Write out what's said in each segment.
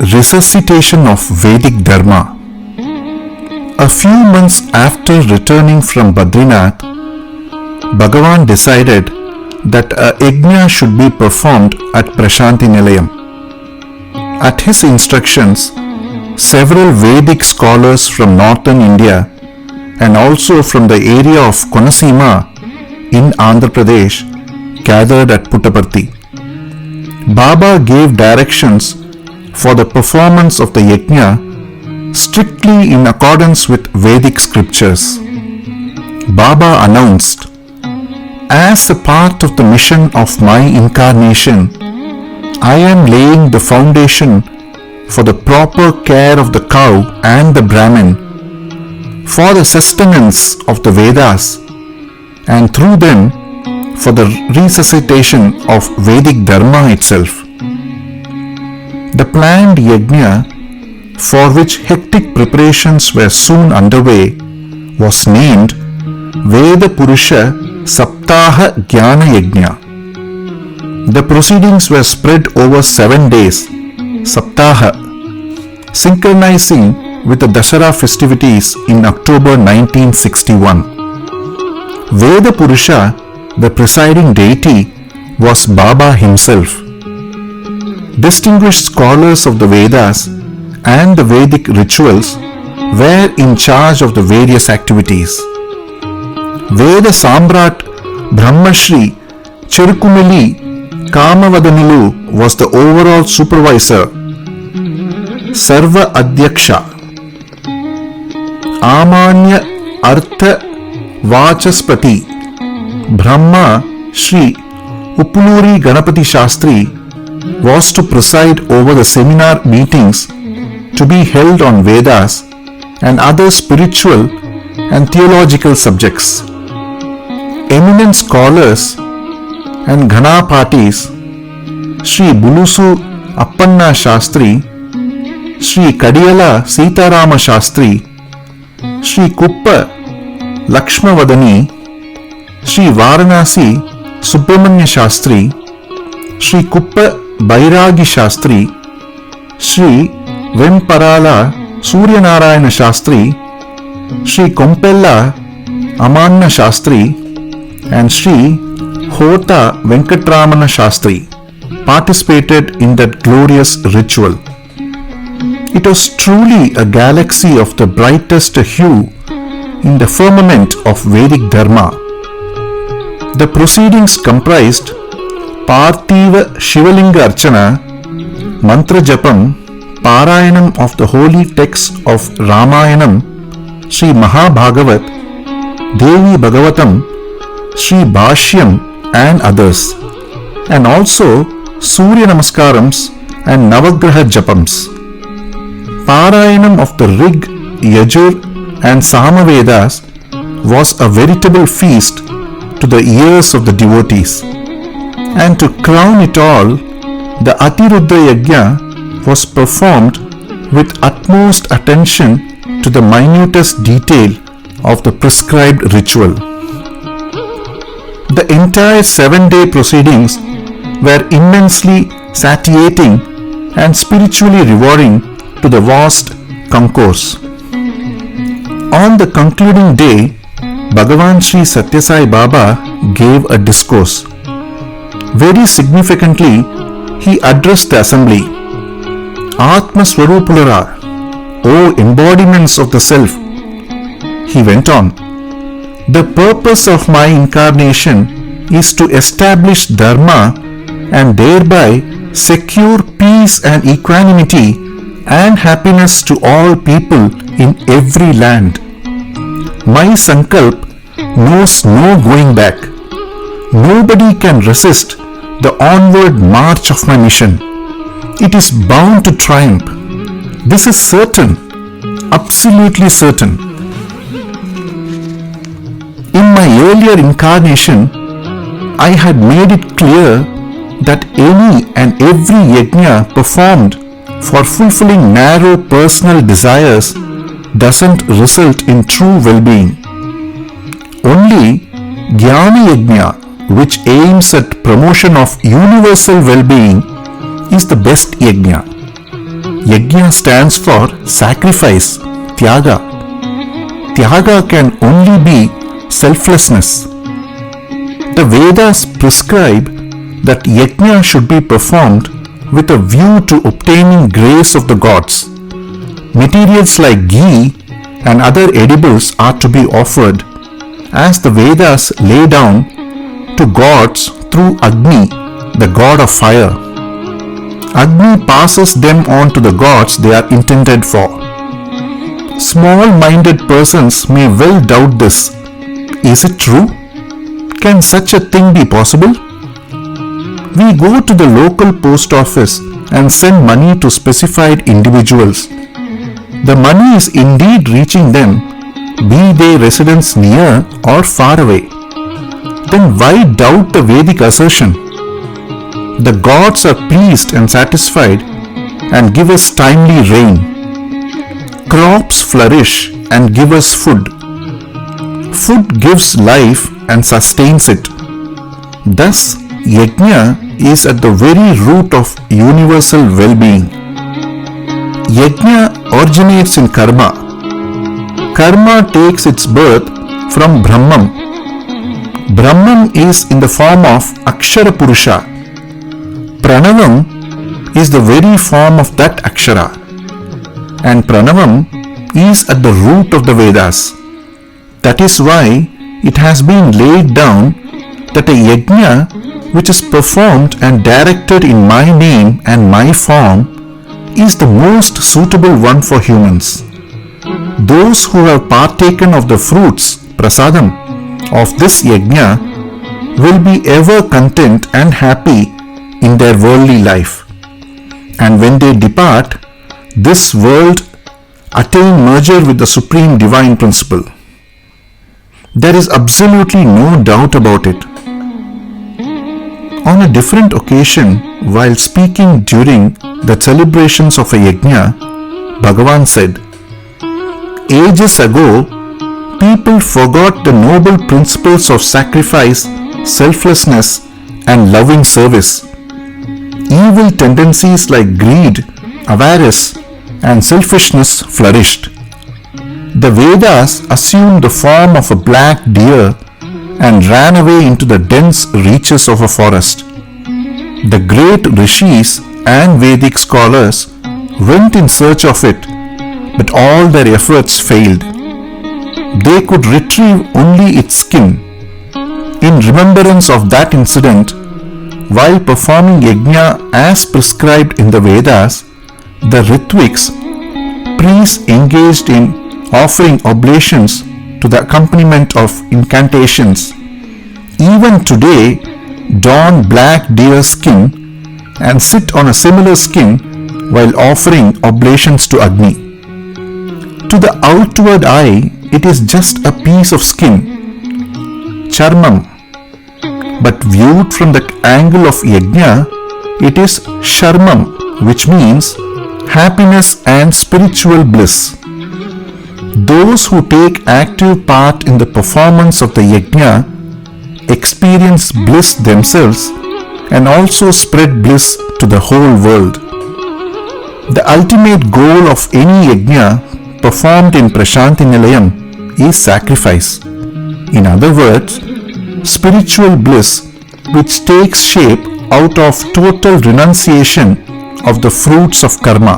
resuscitation of Vedic Dharma. A few months after returning from Badrinath, Bhagavan decided that a yajna should be performed at Prashanti Nilayam. At his instructions, several Vedic scholars from northern India and also from the area of Konasima in Andhra Pradesh gathered at Puttaparthi. Baba gave directions for the performance of the yajna strictly in accordance with Vedic scriptures. Baba announced, "As a part of the mission of my incarnation, I am laying the foundation for the proper care of the cow and the Brahmin, for the sustenance of the Vedas, and through them for the resuscitation of Vedic Dharma itself." The planned yajna, for which hectic preparations were soon underway, was named Veda Purusha Saptaha Jnana Yajna. The proceedings were spread over 7 days, Saptaha, synchronizing with the Dasara festivities in October 1961. Veda Purusha, the presiding deity, was Baba himself. Distinguished scholars of the Vedas and the Vedic rituals were in charge of the various activities. Veda Samrat Brahmashri Cherukumeli Kamavadanilu was the overall supervisor. Sarva Adhyaksha Amanya Artha Vachaspati Brahma Shri Upuluri Ganapati Shastri was to preside over the seminar meetings to be held on Vedas and other spiritual and theological subjects. Eminent scholars and Ghanapatis, Sri Bulusu Appanna Shastri, Sri Kadiyala Sitarama Shastri, Sri Kuppa Lakshmavadani, Sri Varanasi Subramanya Shastri, Sri Kuppa Bairagi Shastri, Sri Vemparala Suryanarayana Shastri, Sri Kompella Amanna Shastri, and Sri Hota Venkatramana Shastri participated in that glorious ritual. It was truly a galaxy of the brightest hue in the firmament of Vedic Dharma. The proceedings comprised Parthiva Shivalinga Archana, Mantra Japam, Parayanam of the holy texts of Ramayanam, Sri Mahabhagavat, Devi Bhagavatam, Sri Bhashyam and others, and also Surya Namaskarams and Navagraha Japams. Parayanam of the Rig, Yajur and Samavedas was a veritable feast to the ears of the devotees. And to crown it all, the Atirudra Yajna was performed with utmost attention to the minutest detail of the prescribed ritual. The entire 7-day proceedings were immensely satiating and spiritually rewarding to the vast concourse. On the concluding day, Bhagavan Sri Satya Sai Baba gave a discourse. Very significantly, he addressed the assembly. Atma Swarupulara, O embodiments of the self, he went on. The purpose of my incarnation is to establish Dharma and thereby secure peace and equanimity and happiness to all people in every land. My Sankalp knows no going back. Nobody can resist the onward march of my mission. It is bound to triumph. This is certain, absolutely certain. In my earlier incarnation, I had made it clear that any and every yajna performed for fulfilling narrow personal desires doesn't result in true well-being. Only Jnana Yajna, which aims at promotion of universal well-being, is the best yajna. Yajna stands for sacrifice, Tyaga. Tyaga can only be selflessness. The Vedas prescribe that yajna should be performed with a view to obtaining grace of the gods. Materials like ghee and other edibles are to be offered, as the Vedas lay down, to gods through Agni, the god of fire. Agni passes them on to the gods they are intended for. Small-minded persons may well doubt this. Is it true? Can such a thing be possible? We go to the local post office and send money to specified individuals. The money is indeed reaching them, be they residents near or far away. Then why doubt the Vedic assertion? The gods are pleased and satisfied and give us timely rain. Crops flourish and give us food. Food gives life and sustains it. Thus, yajna is at the very root of universal well-being. Yajna originates in karma. Karma takes its birth from Brahman. Brahman is in the form of Akshara Purusha. Pranavam is the very form of that Akshara. And Pranavam is at the root of the Vedas. That is why it has been laid down that a yajna which is performed and directed in my name and my form is the most suitable one for humans. Those who have partaken of the fruits, prasadam, of this yajna will be ever content and happy in their worldly life. And when they depart this world, attain merger with the Supreme Divine Principle. There is absolutely no doubt about it. On a different occasion, while speaking during the celebrations of a yajna, Bhagavan said, "Ages ago, people forgot the noble principles of sacrifice, selflessness, and loving service. Evil tendencies like greed, avarice, and selfishness flourished. The Vedas assumed the form of a black deer and ran away into the dense reaches of a forest. The great rishis and Vedic scholars went in search of it, but all their efforts failed. They could retrieve only its skin. In remembrance of that incident, while performing yajna as prescribed in the Vedas, the Ritviks, priests engaged in offering oblations to the accompaniment of incantations, even today don black deer skin and sit on a similar skin while offering oblations to Agni. To the outward eye, it is just a piece of skin, charmam, but viewed from the angle of yajna, it is sharmam, which means happiness and spiritual bliss. Those who take active part in the performance of the yajna experience bliss themselves and also spread bliss to the whole world. The ultimate goal of any yajna performed in Prashanti Nilayam is sacrifice. In other words, spiritual bliss which takes shape out of total renunciation of the fruits of karma.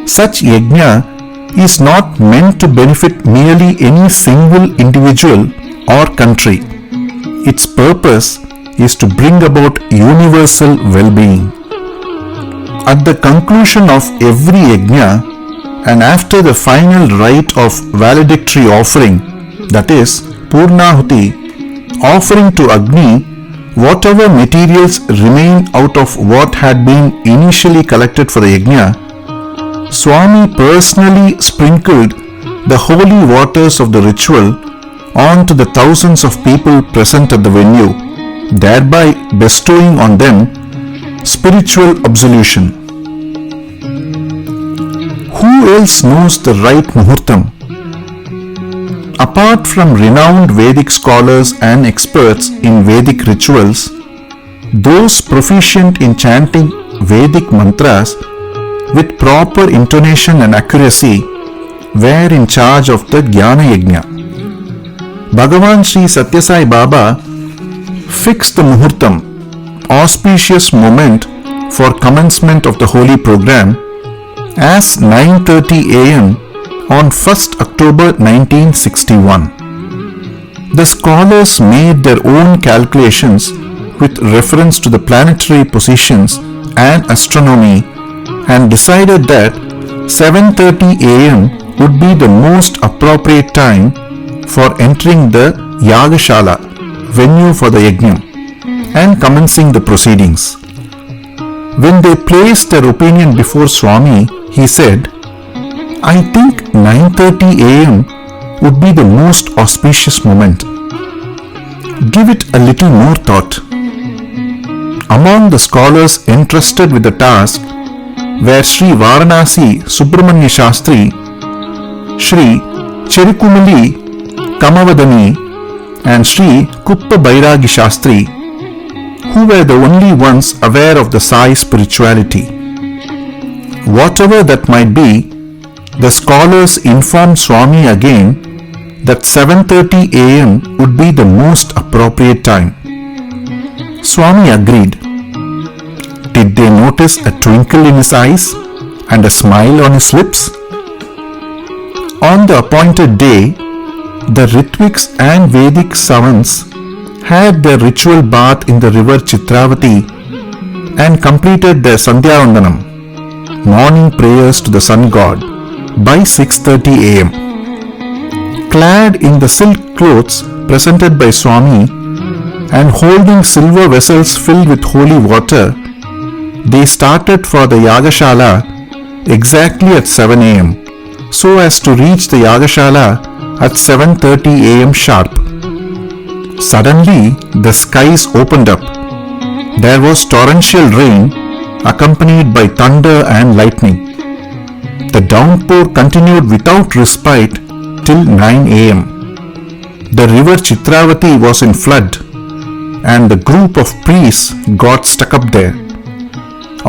Such yajna is not meant to benefit merely any single individual or country. Its purpose is to bring about universal well-being. At the conclusion of every yajna and after the final rite of valedictory offering, that is Purnahuti, offering to Agni whatever materials remain out of what had been initially collected for the yajna, Swami personally sprinkled the holy waters of the ritual onto the thousands of people present at the venue, thereby bestowing on them spiritual absolution. Who else knows the right muhurtam? Apart from renowned Vedic scholars and experts in Vedic rituals, those proficient in chanting Vedic mantras with proper intonation and accuracy were in charge of the Jnana Yajna. Bhagavan Sri Satya Sai Baba fixed the Muhurtam, auspicious moment for commencement of the holy program, as 9:30 am on 1st October 1961. The scholars made their own calculations with reference to the planetary positions and astronomy and decided that 7:30 am would be the most appropriate time for entering the Yagashala, venue for the Yajna, and commencing the proceedings. When they placed their opinion before Swami, he said, "I think 9:30 am would be the most auspicious moment. Give it a little more thought." Among the scholars entrusted with the task were Sri Varanasi Subramanya Shastri, Sri Cherukumali Kamavadani, and Sri Kuppa Bairagi Shastri, who were the only ones aware of the Sai spirituality. Whatever that might be, the scholars informed Swami again that 7:30 am would be the most appropriate time. Swami agreed. Did they notice a twinkle in his eyes and a smile on his lips? On the appointed day, the Ritviks and Vedic savants had their ritual bath in the river Chitravati and completed their Sandhyavandanam, morning prayers to the sun god, by 6:30 am. Clad in the silk clothes presented by Swami and holding silver vessels filled with holy water, they started for the Yagashala exactly at 7 am, so as to reach the Yagashala at 7:30 am sharp. Suddenly, the skies opened up. There was torrential rain accompanied by thunder and lightning. The downpour continued without respite till 9 am. The river Chitravati was in flood, and the group of priests got stuck up there.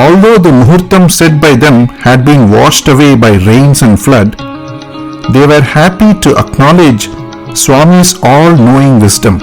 Although the Muhurtam set by them had been washed away by rains and flood, they were happy to acknowledge Swami's all-knowing wisdom.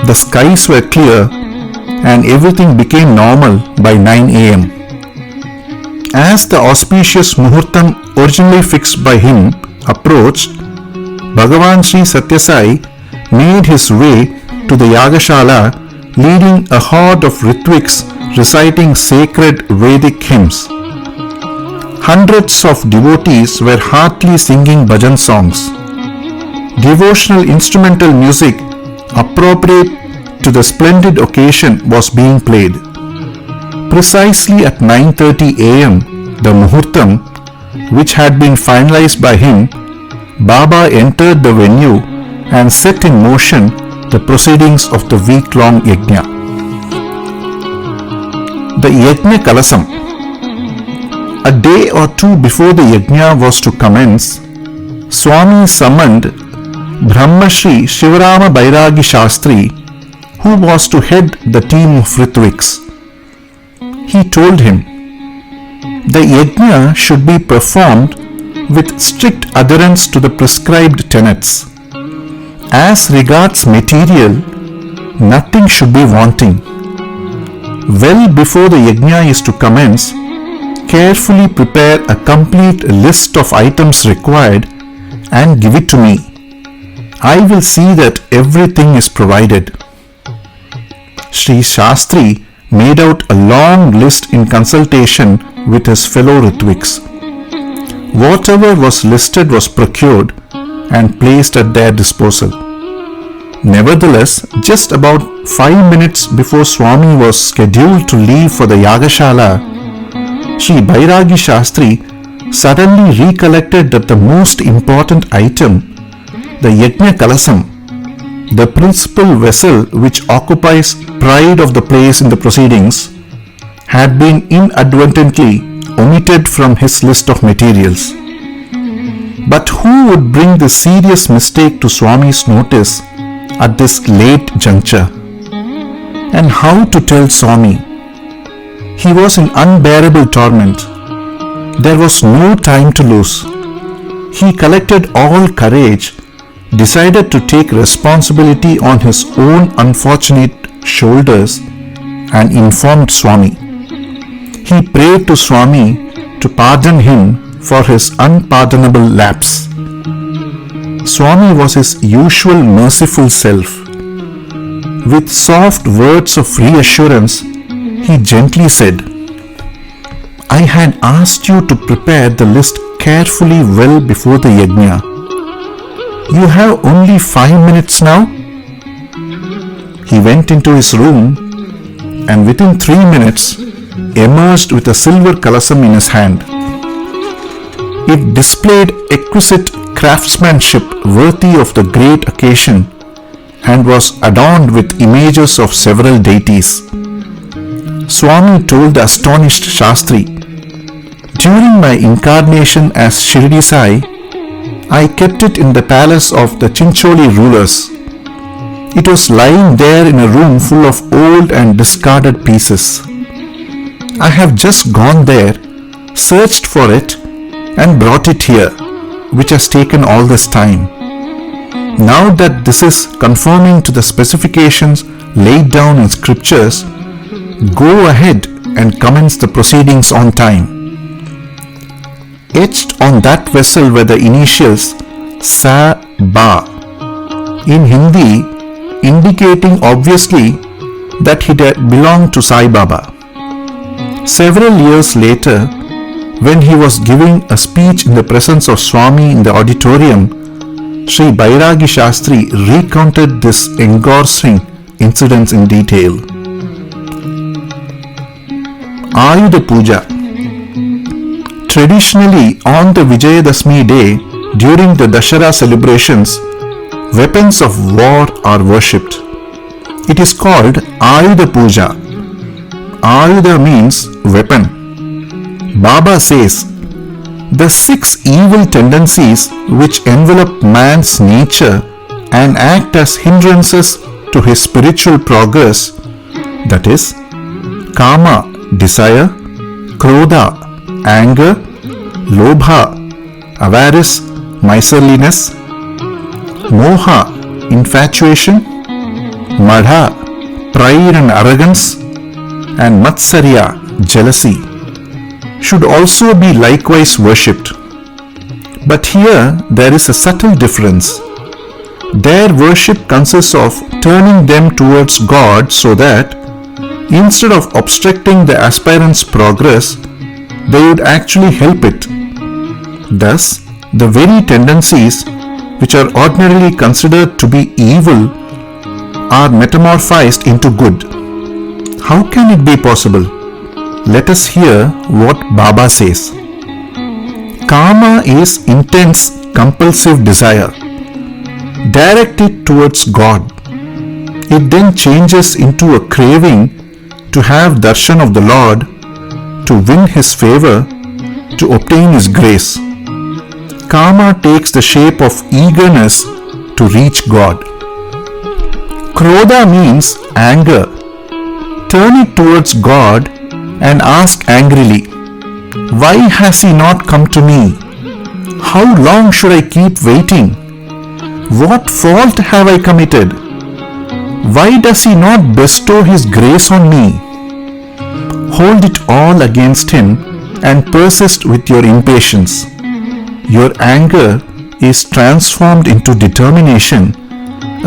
The skies were clear and everything became normal by 9 am. As the auspicious Muhurtam originally fixed by him approached, Bhagavan Sri Satya Sai made his way to the Yagashala, leading a horde of Ritviks reciting sacred Vedic hymns. Hundreds of devotees were heartily singing bhajan songs. Devotional instrumental music appropriate to the splendid occasion was being played. Precisely at 9:30 am, the Muhurtam, which had been finalized by him, Baba entered the venue and set in motion the proceedings of the week-long Yajna. The Yajna Kalasam. A day or two before the Yajna was to commence, Swami summoned Brahmashri Shivarama Bairagi Shastri, who was to head the team of Ritviks. He told him, the Yajna should be performed with strict adherence to the prescribed tenets. As regards material, nothing should be wanting. Well before the Yajna is to commence, carefully prepare a complete list of items required and give it to me. I will see that everything is provided. Sri Shastri made out a long list in consultation with his fellow Ritviks. Whatever was listed was procured and placed at their disposal. Nevertheless, just about 5 minutes before Swami was scheduled to leave for the Yagashala, Sri Bairagi Shastri suddenly recollected that the most important item, the Yajna Kalasam, the principal vessel which occupies pride of the place in the proceedings, had been inadvertently omitted from his list of materials. But who would bring this serious mistake to Swami's notice at this late juncture? And how to tell Swami? He was in unbearable torment. There was no time to lose. He collected all courage, decided to take responsibility on his own unfortunate shoulders, and informed Swami. He prayed to Swami to pardon him for his unpardonable lapse. Swami was his usual merciful self. With soft words of reassurance, he gently said, "I had asked you to prepare the list carefully well before the yajna. You have only 5 minutes now." He went into his room and within 3 minutes emerged with a silver kalasam in his hand. It displayed exquisite craftsmanship worthy of the great occasion and was adorned with images of several deities. Swami told the astonished Shastri, "During my incarnation as Shirdi Sai, I kept it in the palace of the Chincholi rulers. It was lying there in a room full of old and discarded pieces. I have just gone there, searched for it, and brought it here, which has taken all this time. Now that this is conforming to the specifications laid down in scriptures, go ahead and commence the proceedings on time." Etched on that vessel were the initials Sa Ba, in Hindi indicating obviously that he belonged to Sai Baba. Several years later, when he was giving a speech in the presence of Swami in the auditorium, Sri Bairagi Shastri recounted this engrossing incidents in detail. Ayudha Puja. Traditionally, on the Vijayadashmi day, during the Dashara celebrations, weapons of war are worshipped. It is called Ayudha Puja. Ayudha means weapon. Baba says, "The 6 evil tendencies which envelop man's nature and act as hindrances to his spiritual progress, that is, Kama, desire, Krodha, anger, Lobha, avarice, miserliness, Moha, infatuation, Madha, pride and arrogance, and Matsarya, jealousy, should also be likewise worshipped. But here there is a subtle difference. Their worship consists of turning them towards God so that, instead of obstructing the aspirant's progress, they would actually help it. Thus, the very tendencies which are ordinarily considered to be evil are metamorphized into good. How can it be possible? Let us hear what Baba says. Kama is intense, compulsive desire, directed towards God. It then changes into a craving to have darshan of the Lord, to win His favor, to obtain His grace. Kama takes the shape of eagerness to reach God. Krodha means anger. Turn it towards God and ask angrily, "Why has He not come to me? How long should I keep waiting? What fault have I committed? Why does He not bestow His grace on me?" Hold it all against Him and persist with your impatience. Your anger is transformed into determination,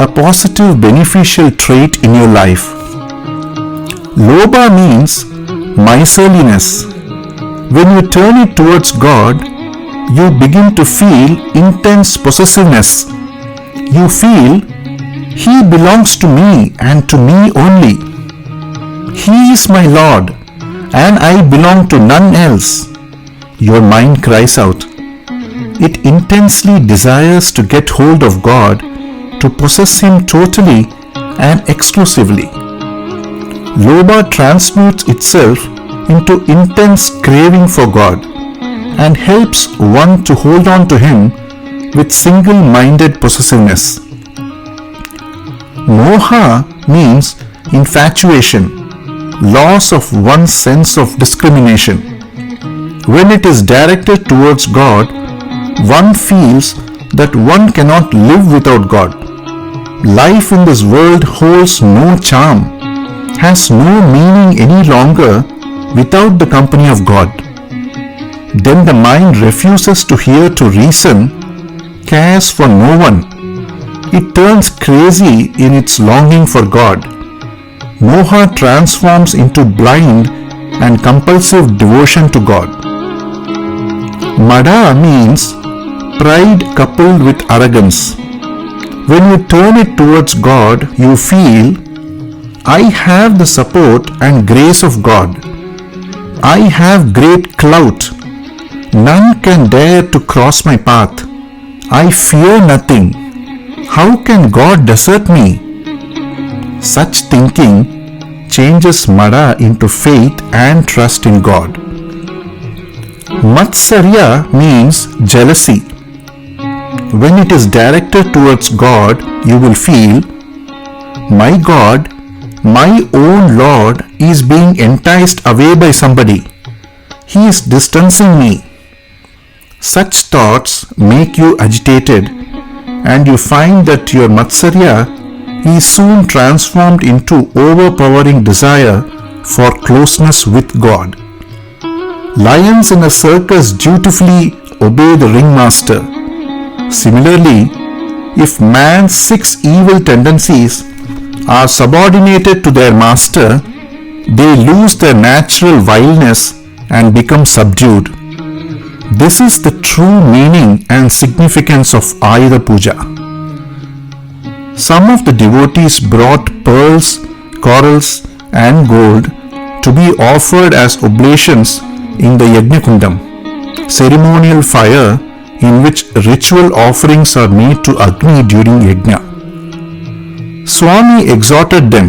a positive beneficial trait in your life. Lobha means miserliness. When you turn it towards God, you begin to feel intense possessiveness. You feel, "He belongs to me and to me only. He is my Lord and I belong to none else." Your mind cries out. It intensely desires to get hold of God, to possess Him totally and exclusively. Lobha transmutes itself into intense craving for God and helps one to hold on to Him with single-minded possessiveness. Moha means infatuation, loss of one's sense of discrimination. When it is directed towards God, one feels that one cannot live without God. Life in this world holds no charm, has no meaning any longer without the company of God. Then the mind refuses to hear to reason, cares for no one. It turns crazy in its longing for God. Moha transforms into blind and compulsive devotion to God. Mada means pride coupled with arrogance. When you turn it towards God, you feel, I have the support and grace of God. I have great clout. None can dare to cross my path. I fear nothing. How can God desert me? Such thinking changes Mada into faith and trust in God. Matsarya means jealousy. When it is directed towards God, you will feel, my God, my own Lord is being enticed away by somebody. He is distancing me. Such thoughts make you agitated, and you find that your Matsarya is soon transformed into overpowering desire for closeness with God. Lions in a circus dutifully obey the ringmaster. Similarly, if man's 6 evil tendencies are subordinated to their master, they lose their natural vileness and become subdued. This is the true meaning and significance of Ayudha Puja. Some of the devotees brought pearls, corals, and gold to be offered as oblations in the Yajna Kundam, ceremonial fire in which ritual offerings are made to Agni during Yajna. Swami exhorted them,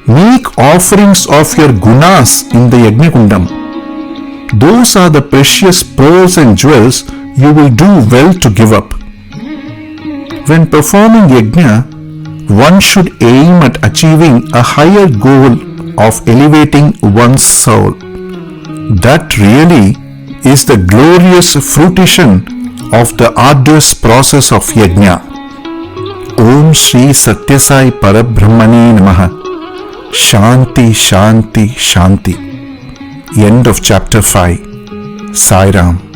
make offerings of your gunas in the Yajna Kundam. Those are the precious pearls and jewels you will do well to give up. When performing Yajna, one should aim at achieving a higher goal of elevating one's soul. That really is the glorious fruition of the arduous process of Yajna. Om Shri Satya Sai Parabrahmane Namaha. Shanti, Shanti, Shanti. End of chapter 5. Sai Ram.